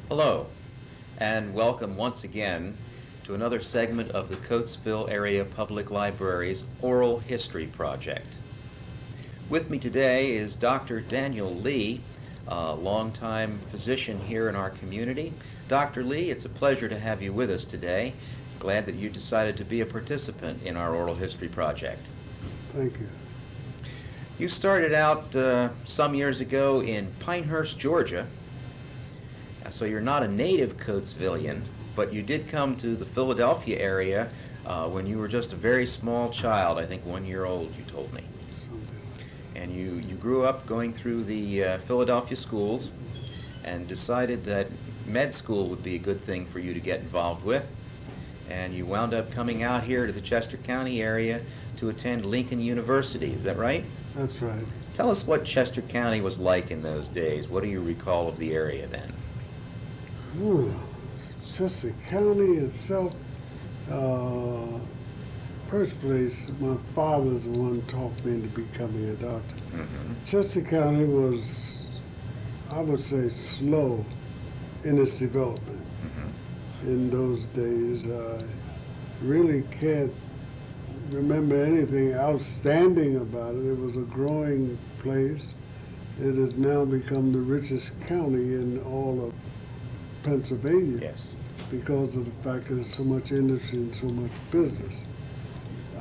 Hello, and welcome once again to another segment of the Coatesville Area Public Library's Oral History Project. With me today is Dr. Daniel Lee, a longtime physician here in our community. Dr. Lee, it's a pleasure to have you with us today. Glad that you decided to be a participant in our Oral History Project. Thank you. You started out some years ago in Pinehurst, Georgia. So you're not a native Coatesvillian, but you did come to the Philadelphia area when you were just a very small child, I think 1 year old, you told me. Something like that. And you grew up going through the Philadelphia schools and decided that med school would be a good thing for you to get involved with. And you wound up coming out here to the Chester County area to attend Lincoln University, is that right? That's right. Tell us what Chester County was like in those days. What do you recall of the area then? Chester County itself, first place, my father's the one taught me into becoming a doctor. Chester County was, I would say, slow in its development. In those days, I really can't remember anything outstanding about it. It was a growing place. It has now become the richest county in all of Pennsylvania. Yes. Because of the fact that there's so much industry and so much business.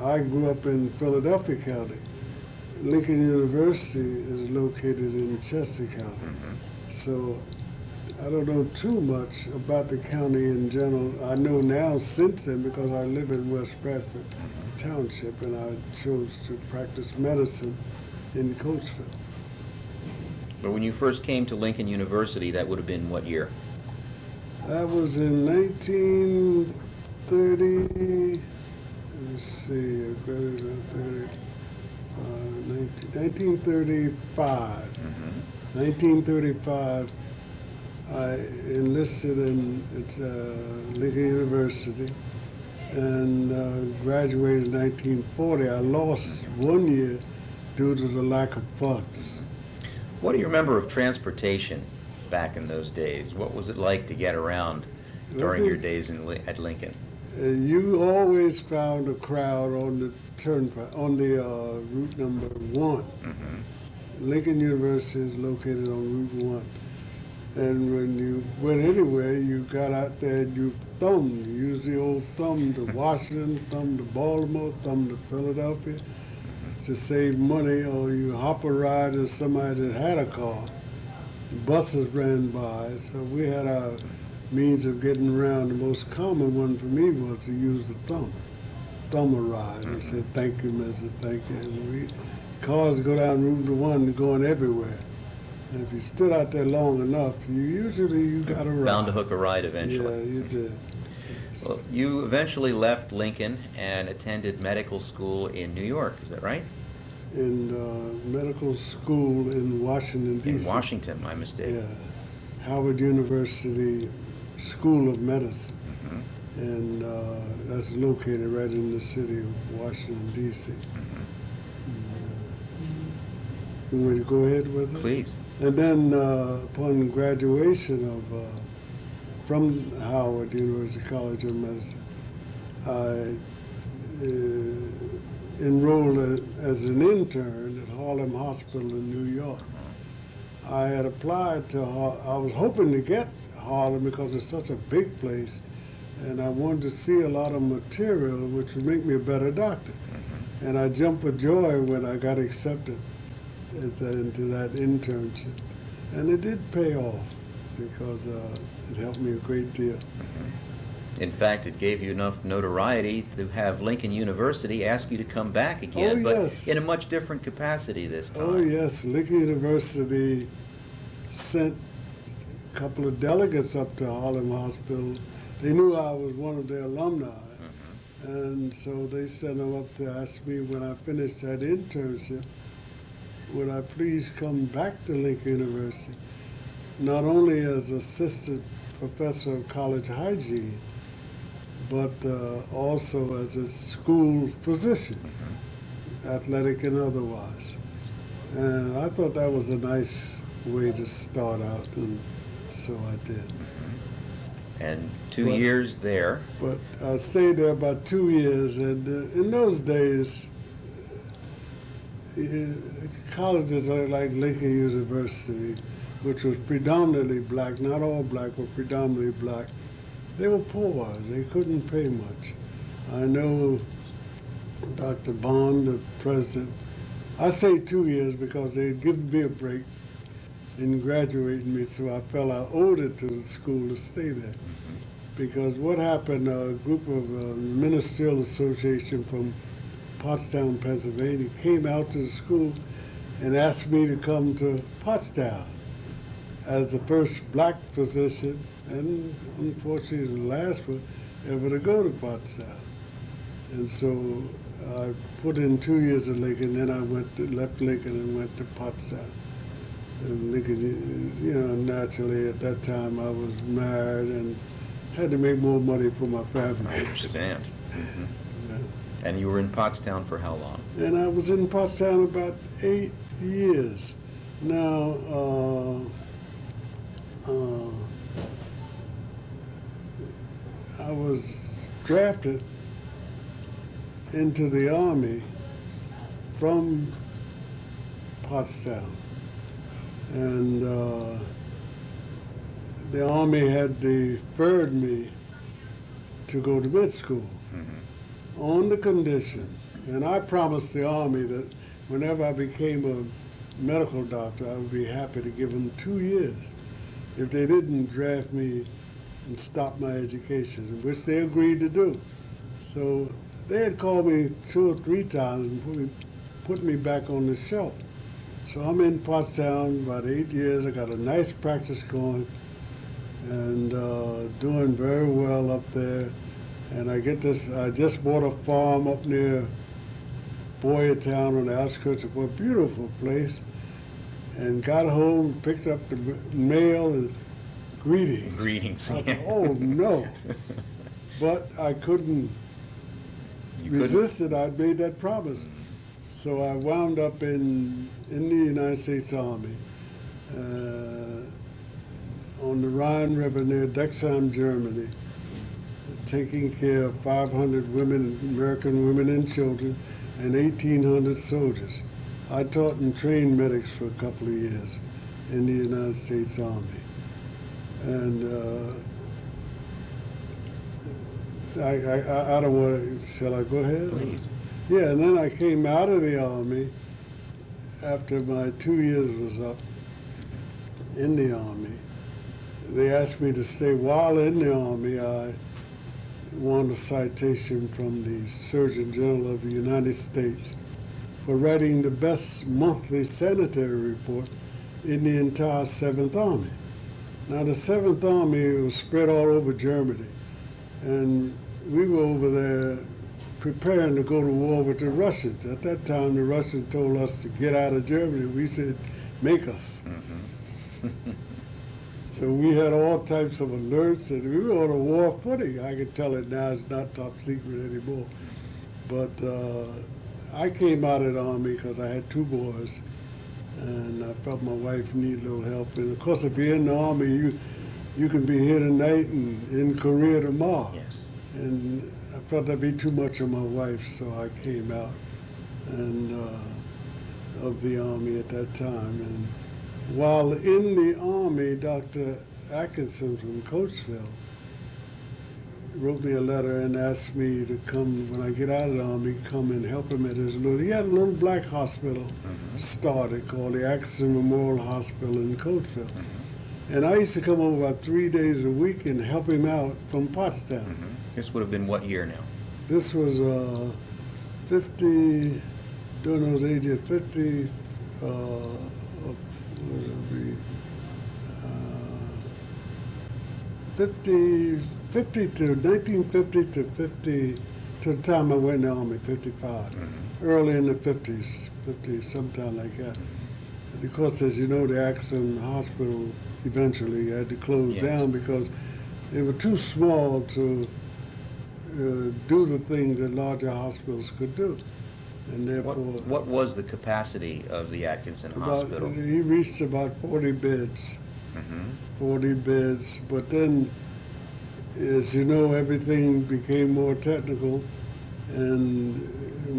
I grew up in Philadelphia County. Lincoln University is located in Chester County. So I don't know too much about the county in general. I know now since then because I live in West Bradford Township and I chose to practice medicine in Coatesville. But when you first came to Lincoln University, that would have been what year? That was in 1930, let me see, 1935. 1935, I enlisted at Lincoln University and graduated in 1940. I lost 1 year due to the lack of funds. What do you remember of transportation back in those days? What was it like to get around during your days at Lincoln? You always found a crowd on the turnpike, on the route number 1. Lincoln University is located on Route 1. And when you went anywhere, you got out there and you thumbed. You used the old thumb to Washington, thumb to Baltimore, thumb to Philadelphia to save money, or you hop a ride to somebody that had a car. Buses ran by, so we had our means of getting around. The most common one for me was to use the thumb a ride, and say, "Thank you, Mrs. Thank you." And cars go down Route 1 going everywhere. And if you stood out there long enough, you got a ride. Bound to hook a ride eventually. Yeah, you did. Well, you eventually left Lincoln and attended medical school in New York, is that right? In medical school in Washington, D.C. In Washington, my mistake. Yeah. Howard University School of Medicine. And that's located right in the city of Washington, D.C. You want to go ahead with it? Please. And then upon graduation from Howard University College of Medicine, I enrolled as an intern at Harlem Hospital in New York. I had applied to I was hoping to get Harlem because it's such a big place, and I wanted to see a lot of material which would make me a better doctor. And I jumped for joy when I got accepted into that internship. And it did pay off because it helped me a great deal. In fact, it gave you enough notoriety to have Lincoln University ask you to come back again, but in a much different capacity this time. Oh, yes. Lincoln University sent a couple of delegates up to Harlem Hospital. They knew I was one of their alumni, and so they sent them up to ask me when I finished that internship, would I please come back to Lincoln University, not only as assistant professor of college hygiene, but also as a school physician, athletic and otherwise. And I thought that was a nice way to start out, and so I did. And 2 But- years there. But I stayed there about 2 years, and in those days, colleges like Lincoln University, which was predominantly black, not all black, but predominantly black, they were poor. They couldn't pay much. I know Dr. Bond, the president, I say 2 years because they'd given me a break in graduating me, so I felt I owed it to the school to stay there. Because what happened, a group of ministerial association from Pottstown, Pennsylvania, came out to the school and asked me to come to Pottstown as the first black physician, and unfortunately the last one ever to go to Pottstown. And so I put in 2 years at Lincoln, then I left Lincoln and went to Pottstown. And Lincoln, naturally at that time I was married and had to make more money for my family. I understand. Mhm. Yeah. And you were in Pottstown for how long? And I was in Pottstown about 8 years. Now, I was drafted into the Army from Pottstown. And the Army had deferred me to go to med school on the condition, and I promised the Army that whenever I became a medical doctor, I would be happy to give them 2 years if they didn't draft me and stop my education, which they agreed to do. So they had called me 2 or 3 times and put me back on the shelf. So I'm in Pottstown about 8 years. I got a nice practice going and doing very well up there. And I just bought a farm up near Boyertown on the outskirts of a beautiful place, and got home, picked up the mail, and greetings. Greetings. I said, oh no. But I couldn't resist it. I'd made that promise. So I wound up in the United States Army on the Rhine River near Dexheim, Germany, taking care of 500 women, American women and children, and 1,800 soldiers. I taught and trained medics for a couple of years in the United States Army. And I don't want to, shall I go ahead? Please. Yeah, and then I came out of the Army after my 2 years was up in the Army. They asked me to stay. While in the Army, I won a citation from the Surgeon General of the United States for writing the best monthly sanitary report in the entire 7th Army. Now, the 7th Army was spread all over Germany, and we were over there preparing to go to war with the Russians. At that time, the Russians told us to get out of Germany. We said, make us. So we had all types of alerts, and we were on a war footing. I can tell it now, it's not top secret anymore. But I came out of the Army because I had 2 boys, and I felt my wife needed a little help. And of course, if you're in the Army, you can be here tonight and in Korea tomorrow. Yes. And I felt that'd be too much on my wife, so I came out and of the Army at that time. And while in the Army, Dr. Atkinson from Coatesville wrote me a letter and asked me to come, when I get out of the Army, come and help him at his he had a little black hospital started called the Atkinson Memorial Hospital in Coatesville. And I used to come over about 3 days a week and help him out from Pottstown. This would have been what year now? This was 50, during those ages, 50, what would it be? 50 to 1950 to 50, to the time I went in the Army, 55. Early in the 50s, 50, sometime like that. Of course, as you know, the Atkinson Hospital eventually had to close down because they were too small to do the things that larger hospitals could do. And therefore, What was the capacity of the Atkinson Hospital? he reached about 40 beds. 40 beds, but then as you know, everything became more technical, and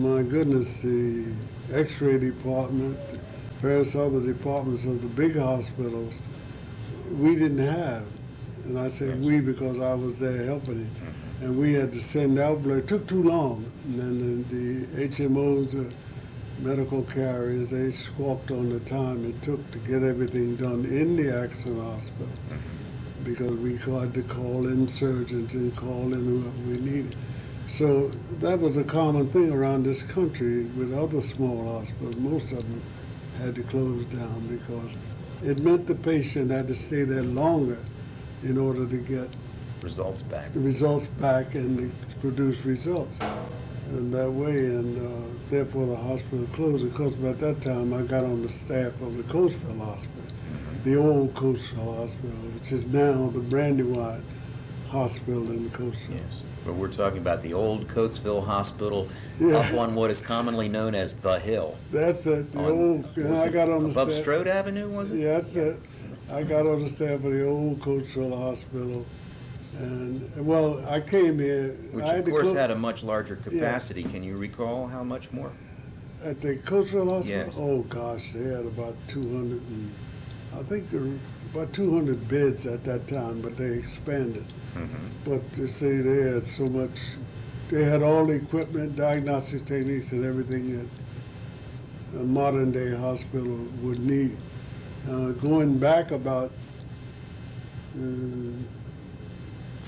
my goodness, the X-ray department, various other departments of the big hospitals, we didn't have. And I say we because I was there helping it. And we had to send out blood. It took too long. And then the HMOs, medical carriers, they squawked on the time it took to get everything done in the accident hospital, because we had to call in surgeons and call in whoever we needed. So that was a common thing around this country with other small hospitals. Most of them had to close down because it meant the patient had to stay there longer in order to get Results back. the results back and to produce results. And that way, and therefore the hospital closed. Of course, by that time, I got on the staff of the Coatesville Hospital, the old Coatesville Hospital, which is now the Brandywine Hospital in Coatesville. Yes, but we're talking about the old Coatesville Hospital Yeah. up on what is commonly known as The Hill. That's it, the On- old, and I got on the Above staff. Strode Avenue, was it? Yeah, that's it. I got on the staff of the old Coatesville Hospital, and, well, I came here. Which I had of to course close- had a much larger capacity. Can you recall how much more? At the Coatesville Hospital? Yes. Oh, gosh, they had about 200 and, I think there were about 200 beds at that time, but they expanded. But to say they had so much, they had all the equipment, diagnostic techniques and everything that a modern day hospital would need. Going back about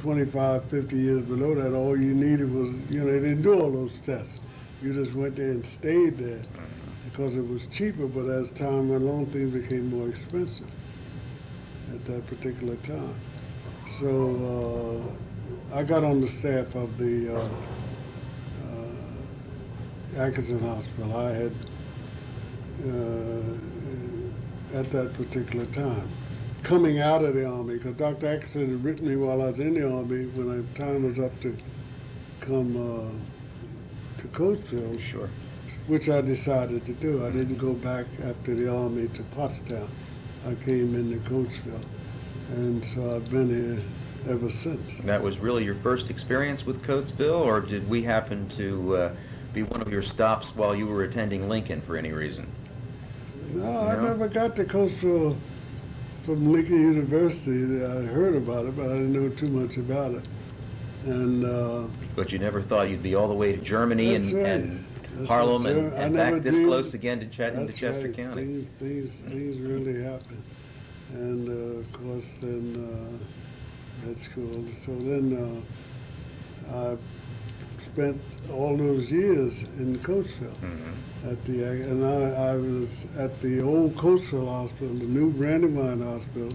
25, 50 years below that, all you needed was, they didn't do all those tests. You just went there and stayed there because it was cheaper, but as time went along, things became more expensive at that particular time. So I got on the staff of the Atkinson Hospital. I had, at that particular time, coming out of the Army, because Dr. Atkinson had written me while I was in the Army when the time was up to come to Coatesville, Sure. which I decided to do. I didn't go back after the Army to Pottstown. I came into Coatesville, and so I've been here ever since. That was really your first experience with Coatesville, or did we happen to be one of your stops while you were attending Lincoln for any reason? No, I No? never got to Coatesville from Lincoln University. I heard about it, but I didn't know too much about it. And But you never thought you'd be all the way to Germany That's right. and That's Harlem right. and, I and never back this dreamed- close again to into that's Chester right. County. Things really happen. And of course, then that's cool. So then I spent all those years in Coatesville. And I was at the old Coatesville Hospital, the new Brandywine Hospital,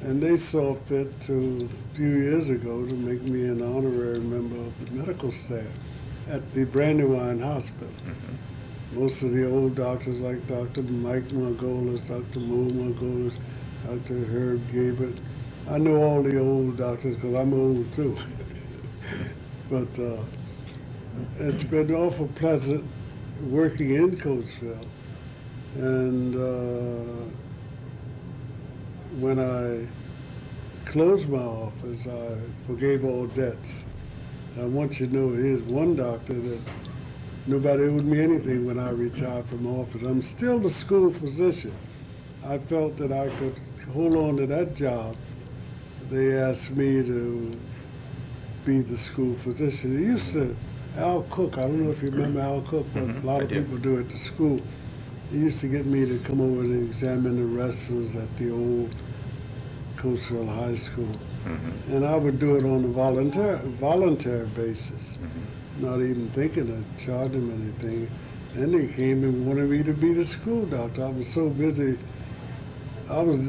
and they saw fit to, a few years ago, to make me an honorary member of the medical staff at the Brandywine Hospital. Most of the old doctors, like Dr. Mike Margolies, Dr. Mo Margolies, Dr. Herb Gabert, I know all the old doctors because I'm old too. But it's been awful pleasant working in Coatesville. And when I closed my office, I forgave all debts. I want you to know, here's one doctor that nobody owed me anything when I retired from office. I'm still the school physician. I felt that I could hold on to that job. They asked me to be the school physician. They used to, Al Cook, I don't know if you remember Al Cook, but a lot of I do. people do at the school. He used to get me to come over and examine the wrestlers at the old Coatesville High School. And I would do it on a voluntary basis, not even thinking of charging them anything. Then they came and wanted me to be the school doctor. I was so busy.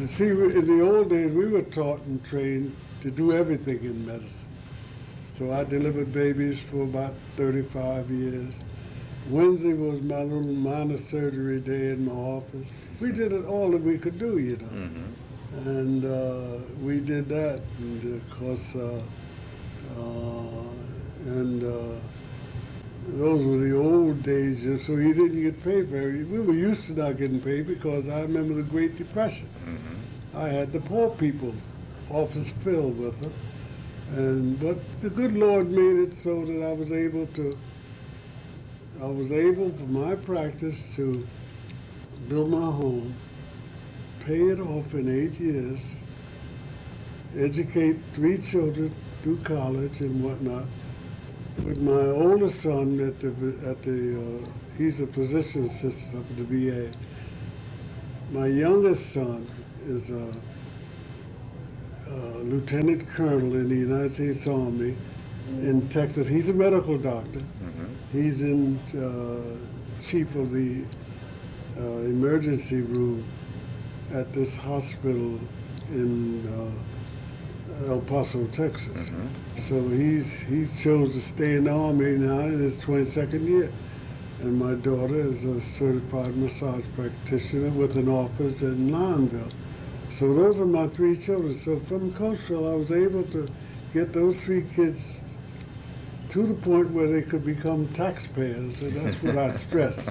See, in the old days, we were taught and trained to do everything in medicine. So I delivered babies for about 35 years. Wednesday was my little minor surgery day in my office. We did it all that we could do, you know. And we did that, and of course, those were the old days, so you didn't get paid for everything. We were used to not getting paid because I remember the Great Depression. I had the poor people office filled with them, But the good Lord made it so that I was able for my practice to build my home, pay it off in 8 years, educate 3 children through college and whatnot. With my oldest son he's a physician assistant up at the VA. My youngest son is a lieutenant colonel in the United States Army in Texas. He's a medical doctor. He's in chief of the emergency room at this hospital in El Paso, Texas. So he chose to stay in the Army now in his 22nd year. And my daughter is a certified massage practitioner with an office in Lineville. So those are my 3 children. So from Coatesville, I was able to get those 3 kids to the point where they could become taxpayers, and that's what I stress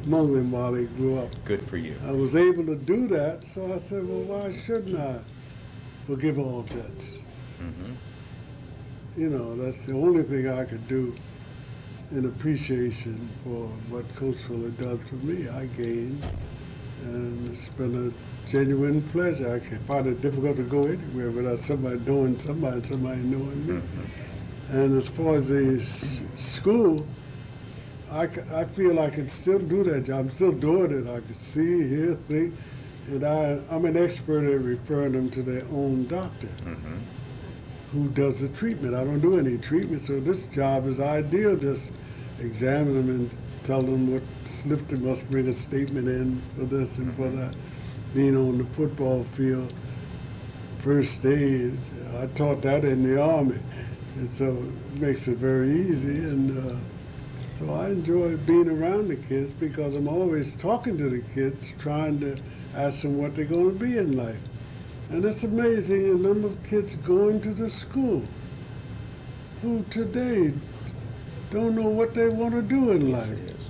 among them while they grew up. Good for you. I was able to do that, so I said, well, why shouldn't I forgive all debts? You know, that's the only thing I could do in appreciation for what Coatesville had done for me. I gained, and it's been a genuine pleasure. I can find it difficult to go anywhere without somebody knowing somebody knowing me. And as far as the school, I feel I can still do that job. I'm still doing it. I can see, hear, think, and I'm an expert at referring them to their own doctor who does the treatment. I don't do any treatment, so this job is ideal. Just examine them and tell them what slip they must bring a statement in for this and for that. Being on the football field, first aid, I taught that in the Army, and so it makes it very easy. And so I enjoy being around the kids because I'm always talking to the kids, trying to ask them what they're going to be in life. And it's amazing the number of kids going to the school who today don't know what they want to do in life. Yes, it is.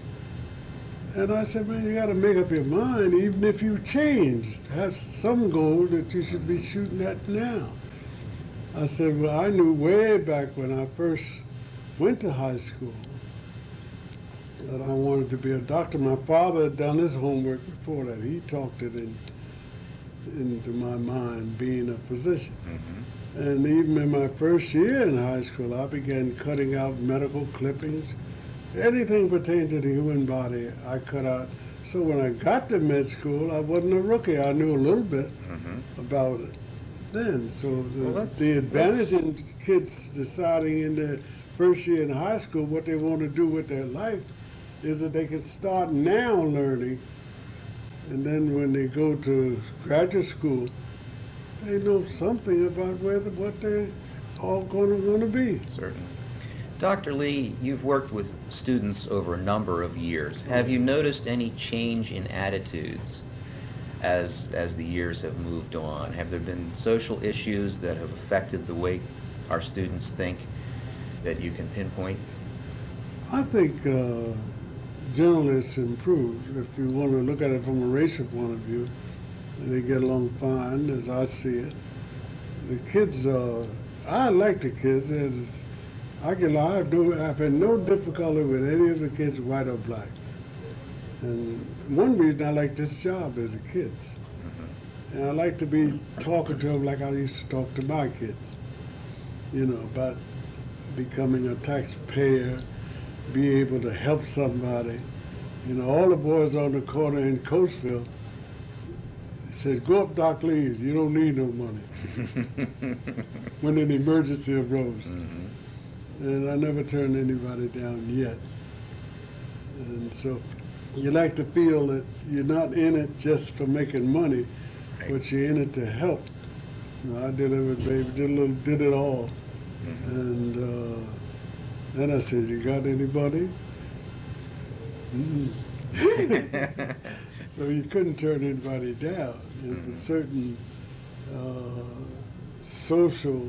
And I said, man, you got to make up your mind, even if you change, have some goal that you should be shooting at now. I said, well, I knew way back when I first went to high school that I wanted to be a doctor. My father had done his homework before that. He talked it into my mind, being a physician. And even in my first year in high school, I began cutting out medical clippings. Anything pertaining to the human body, I cut out. So when I got to med school, I wasn't a rookie. I knew a little bit about it then. So the advantage in kids deciding in their first year in high school what they want to do with their life is that they can start now learning, and then when they go to graduate school, they know something about what they're all going to want to be. Certainly. Dr. Lee, you've worked with students over a number of years. Have you noticed any change in attitudes as the years have moved on? Have there been social issues that have affected the way our students think that you can pinpoint? I think generally it's improved. If you want to look at it from a racial point of view, they get along fine, as I see it. The kids, I like the kids, and I've had no difficulty with any of the kids, white or black. And one reason I like this job is the kids. And I like to be talking to them like I used to talk to my kids, about becoming a taxpayer, be able to help somebody. All the boys on the corner in Coatesville said, go up Doc Lee's, you don't need no money, when an emergency arose. And I never turned anybody down yet. And so you like to feel that you're not in it just for making money, but you're in it to help. I delivered baby, did it all. And then I said, you got anybody? So you couldn't turn anybody down. And for certain social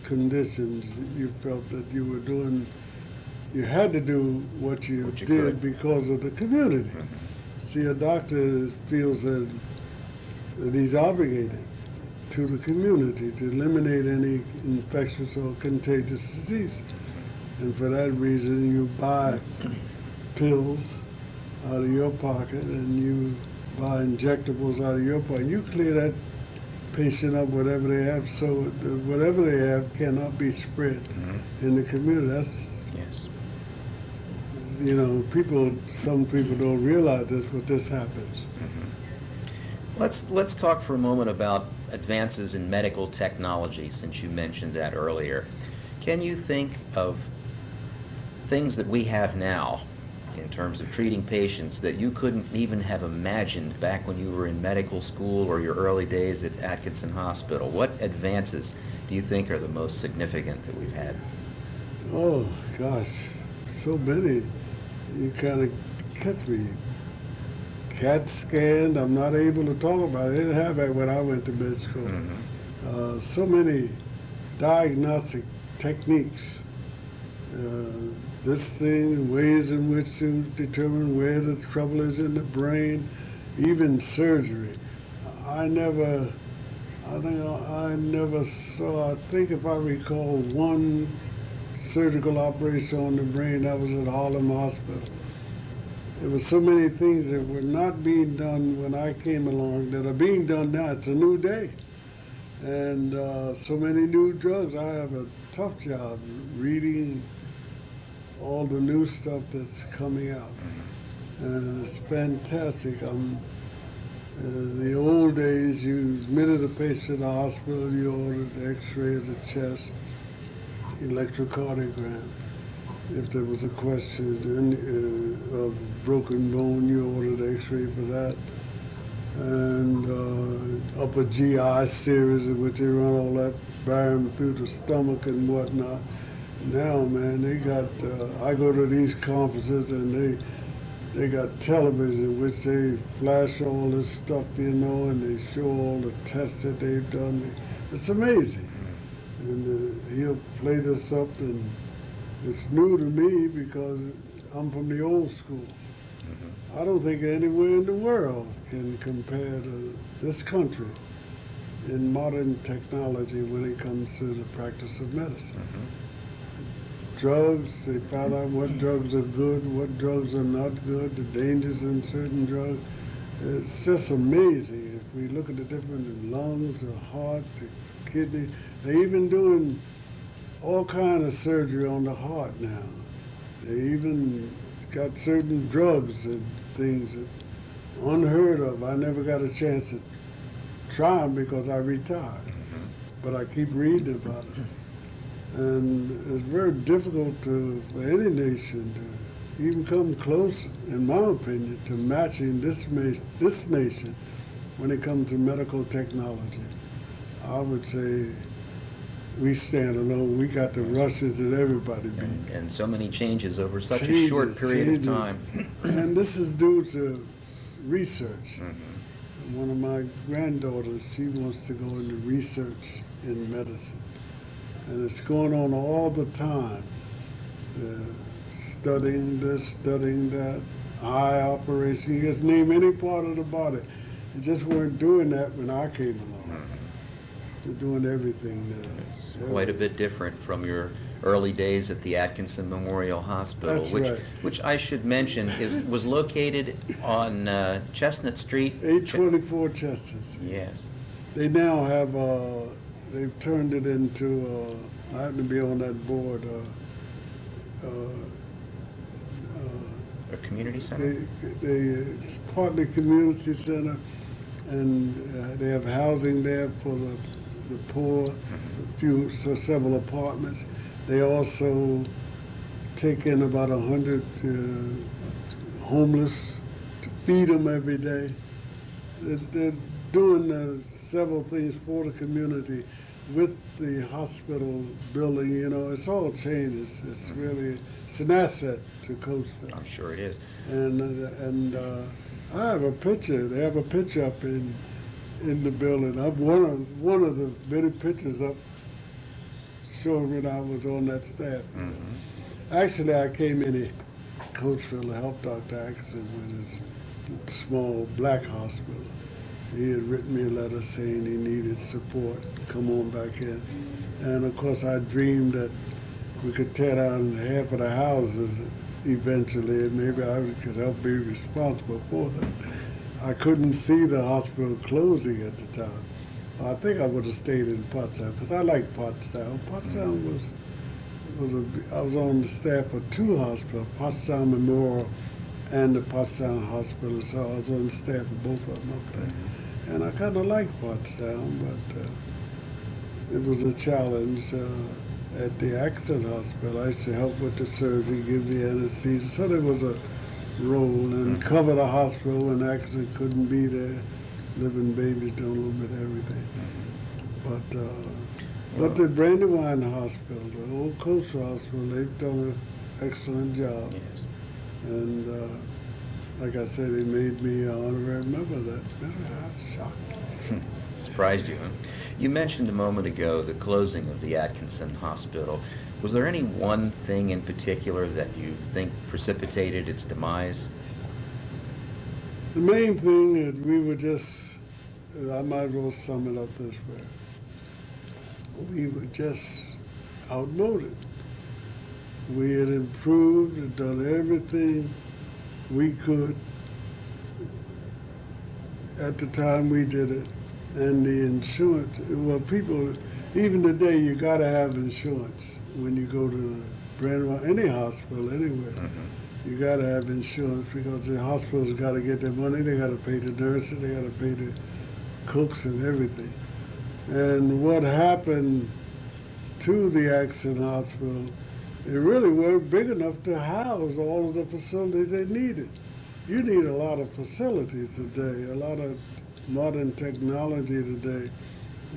conditions, you felt that you had to do what you did could. because of the community. See, a doctor feels that he's obligated to the community to eliminate any infectious or contagious disease. And for that reason, you buy pills out of your pocket and you buy injectables out of your pocket. You clear that patient up whatever they have, so whatever they have cannot be spread in the community. That's, Yes. you know, some people don't realize this, but this happens. Let's talk for a moment about advances in medical technology, since you mentioned that earlier. Can you think of things that we have now in terms of treating patients that you couldn't even have imagined back when you were in medical school or your early days at Atkinson Hospital? What advances do you think are the most significant that we've had? Oh, gosh, so many. You kind of catch me. CAT scanned, I'm not able to talk about it. They didn't have that when I went to med school. So many diagnostic techniques. This thing, ways in which to determine where the trouble is in the brain, even surgery. I think if I recall one surgical operation on the brain, that was at Harlem Hospital. There were so many things that were not being done when I came along that are being done now. It's a new day. And so many new drugs. I have a tough job reading all the new stuff that's coming out. And it's fantastic. The old days, you admitted a patient to the hospital, you ordered the x-ray of the chest, electrocardiogram. If there was a question of broken bone, you ordered x-ray for that. And upper GI series in which they run all that barium through the stomach and whatnot. Now, man, they got, I go to these conferences and they got television in which they flash all this stuff, you know, and they show all the tests that they've done. It's amazing. And he'll play this up, and it's new to me because I'm from the old school. I don't think anywhere in the world can compare to this country in modern technology when it comes to the practice of medicine. Drugs, they found out what drugs are good, what drugs are not good, the dangers in certain drugs. It's just amazing. If we look at the different lungs, the heart, the kidney, they're even doing all kind of surgery on the heart now. They even got certain drugs and things that unheard of. I never got a chance to try them because I retired, but I keep reading about it. And it's very difficult for any nation to even come close, in my opinion, to matching this nation when it comes to medical technology. I would say we stand alone. We got the Russians and everybody beat. And so many changes over such a short period of time. And this is due to research. One of my granddaughters, she wants to go into research in medicine. And it's going on all the time. Studying this, studying that, eye operation. You just name any part of the body. They just weren't doing that when I came along. They're doing everything now. It's quite a bit different from your early days at the Atkinson Memorial Hospital, That's right. which I should mention was located on Chestnut Street. 824 Chestnut Street. Yes. They now have, they've turned it into, I happen to be on that board, A community center? it's partly community center, and they have housing there for the poor, several apartments. They also take in about 100 homeless to feed them every day. They're doing several things for the community with the hospital building. You know, it's all changed. It's really, it's an asset to Coatesville. I'm sure it is. And I have a picture. They have a picture up in the building. I'm one of the many pictures up showing when I was on that staff. Actually, I came in Coatesville to help Dr. Atkinson with his small black hospital. He had written me a letter saying he needed support, come on back in. And of course I dreamed that we could tear down half of the houses eventually, and maybe I could help be responsible for them. I couldn't see the hospital closing at the time. I think I would have stayed in Pottstown, because I like Pottstown. Pottstown I was on the staff of two hospitals, Pottstown Memorial and the Pottstown Hospital, so I was on the staff of both of them up there. And I kind of liked Pottstown, but it was a challenge. At the accident hospital, I used to help with the surgery, give the anesthesia, so there was a role, and cover the hospital when the accident couldn't be there, living babies, doing a little bit of everything. But the Brandywine Hospital, the old Coatesville Hospital, they've done an excellent job. Yes. And like I said, they made me an honorary member of that. I was shocked. Surprised you, huh? You mentioned a moment ago the closing of the Atkinson Hospital. Was there any one thing in particular that you think precipitated its demise? The main thing is we were just, I might as well sum it up this way. We were just outmoded. We had improved and done everything we could at the time we did it. And the insurance, well, people, even today, you got to have insurance when you go to the Brandywine, any hospital, anywhere. You got to have insurance because the hospitals got to get their money. They got to pay the nurses. They got to pay the cooks and everything. And what happened to the accident hospital, it really weren't big enough to house all of the facilities they needed. You need a lot of facilities today, a lot of modern technology today.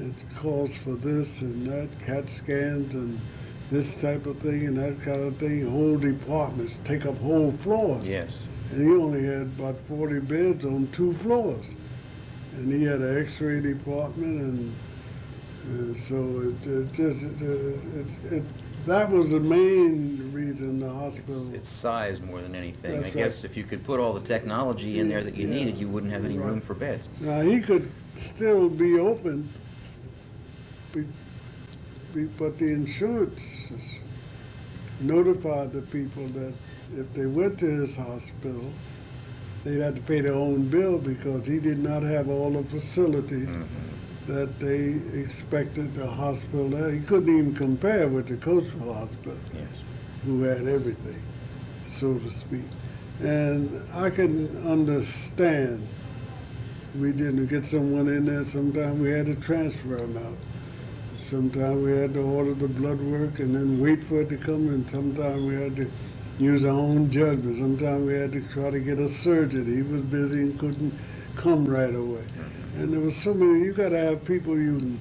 It calls for this and that, CAT scans and this type of thing and that kind of thing. Whole departments take up whole floors. Yes. And he only had about 40 beds on 2 floors. And he had an X-ray department, and so that was the main reason the hospital. It's size more than anything. That's I guess right. if you could put all the technology in there that you needed, you wouldn't have any room for beds. Now, he could still be open, but the insurance notified the people that if they went to his hospital, they'd have to pay their own bill because he did not have all the facilities that they expected the hospital to have. He couldn't even compare with the Coatesville Hospital, Yes. who had everything, so to speak. And I can understand we didn't get someone in there. Sometimes we had to transfer them out. Sometimes we had to order the blood work and then wait for it to come, and sometimes we had to use our own judgment. Sometimes we had to try to get a surgeon. He was busy and couldn't come right away. And there was so many, you got to have people you can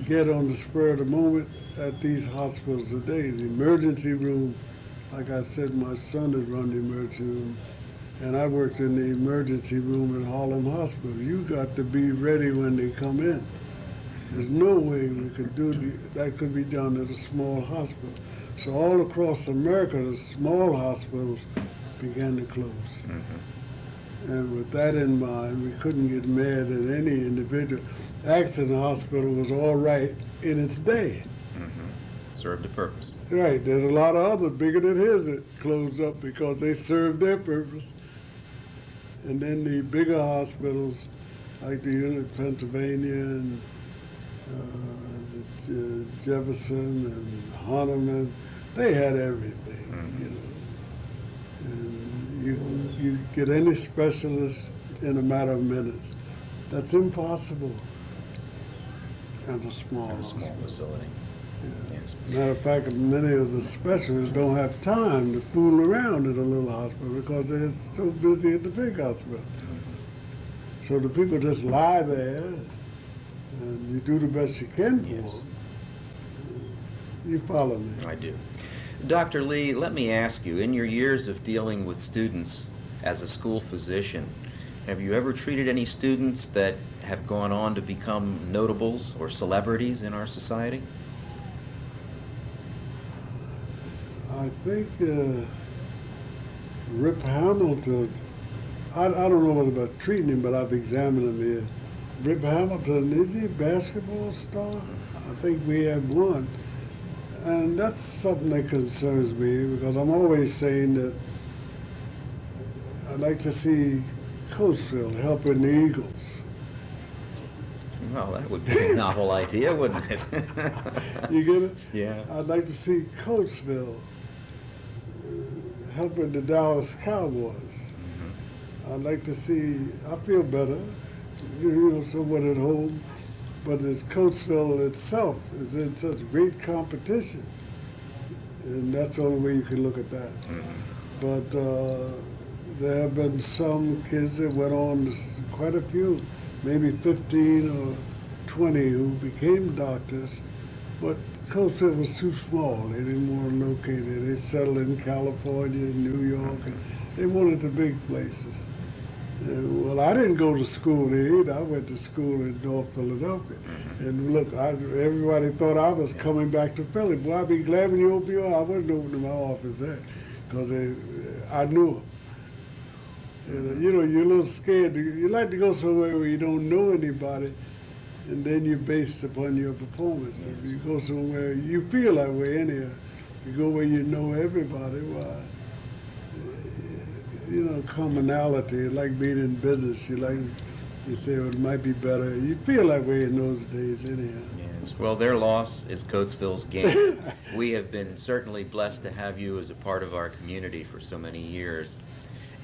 get on the spur of the moment at these hospitals today. The emergency room, like I said, my son has run the emergency room, and I worked in the emergency room at Harlem Hospital. You got to be ready when they come in. There's no way we could do that could be done at a small hospital. So all across America, the small hospitals began to close. And with that in mind, we couldn't get mad at any individual. Accident hospital was all right in its day. Served a purpose. Right, there's a lot of other bigger than his that closed up because they served their purpose. And then the bigger hospitals, like the Unit of Pennsylvania and Jefferson and Hahnemann, they had everything, you know. And you get any specialist in a matter of minutes. That's impossible at a small hospital. Facility. Yeah. Yes. Matter of fact, many of the specialists don't have time to fool around at a little hospital because they're so busy at the big hospital. So the people just lie there, and you do the best you can for Yes. them. You follow me? I do. Dr. Lee, let me ask you, in your years of dealing with students as a school physician, have you ever treated any students that have gone on to become notables or celebrities in our society? I think Rip Hamilton, I don't know whether about treating him, but I've examined him here. Rip Hamilton, is he a basketball star? I think we have one. And that's something that concerns me because I'm always saying that I'd like to see Coatesville helping the Eagles. Well, that would be a novel idea, wouldn't it? You get it? Yeah. I'd like to see Coatesville helping the Dallas Cowboys. I'd like to see, I feel better, somewhat at home, but it's Coatesville itself is in such great competition. And that's the only way you can look at that. But there have been some kids that went on, quite a few, maybe 15 or 20 who became doctors, but Coatesville was too small. They didn't want to locate it. They settled in California and New York, and they wanted the big places. Well, I didn't go to school there either. I went to school in North Philadelphia. And look, everybody thought I was coming back to Philly. Boy, I'd be glad when you open your office. I wasn't opening my office there because I knew them. And, you're a little scared. You like to go somewhere where you don't know anybody, and then you're based upon your performance. If you go somewhere, you feel that way anyhow. You go where you know everybody, why? Commonality, like being in business. You say, well, it might be better. You feel that way in those days anyhow. Yes. Well, their loss is Coatesville's gain. We have been certainly blessed to have you as a part of our community for so many years.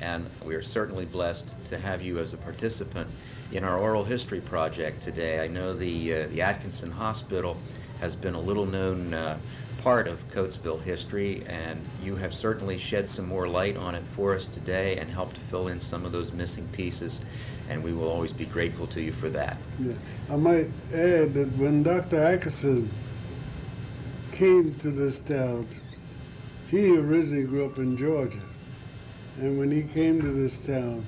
And we are certainly blessed to have you as a participant in our oral history project today. I know the Atkinson Hospital has been a little-known part of Coatesville history, and you have certainly shed some more light on it for us today and helped to fill in some of those missing pieces, and we will always be grateful to you for that. Yeah. I might add that when Dr. Atkinson came to this town, he originally grew up in Georgia. And when he came to this town,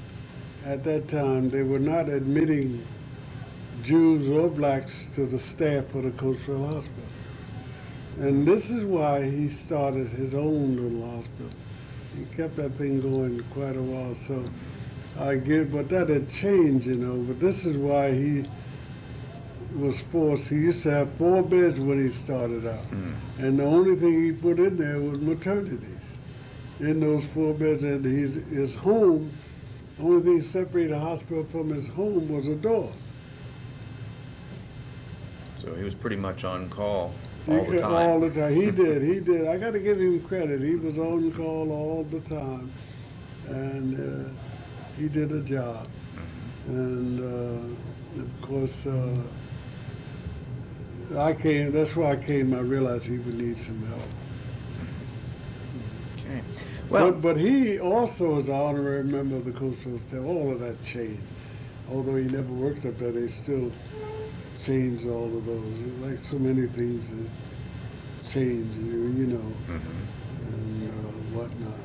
at that time, they were not admitting Jews or blacks to the staff of the Coatesville Hospital. And this is why he started his own little hospital. He kept that thing going quite a while, so but that had changed, but this is why he was forced. He used to have 4 beds when he started out. And the only thing he put in there was maternities in those 4 beds. And his home, the only thing separated the hospital from his home was a door. So he was pretty much on call all the time. All the time. He did. I got to give him credit. He was on call all the time. And he did a job. And of course, that's why I came. I realized he would need some help. Okay. Well, But he also is an honorary member of the Coatesville staff. All of that changed. Although he never worked up there, they still changed all of those. Like so many things that change, and whatnot.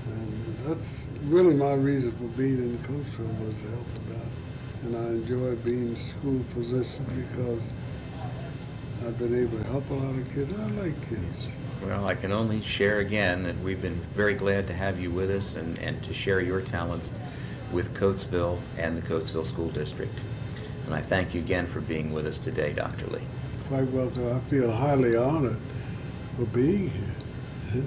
And that's really my reason for being in Coatesville, was to help them out. And I enjoy being school physician because I've been able to help a lot of kids. I like kids. Well, I can only share again that we've been very glad to have you with us and to share your talents with Coatesville and the Coatesville School District. And I thank you again for being with us today, Dr. Lee. Quite welcome. I feel highly honored for being here.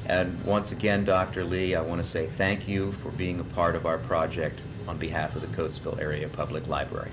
And once again, Dr. Lee, I want to say thank you for being a part of our project on behalf of the Coatesville Area Public Library.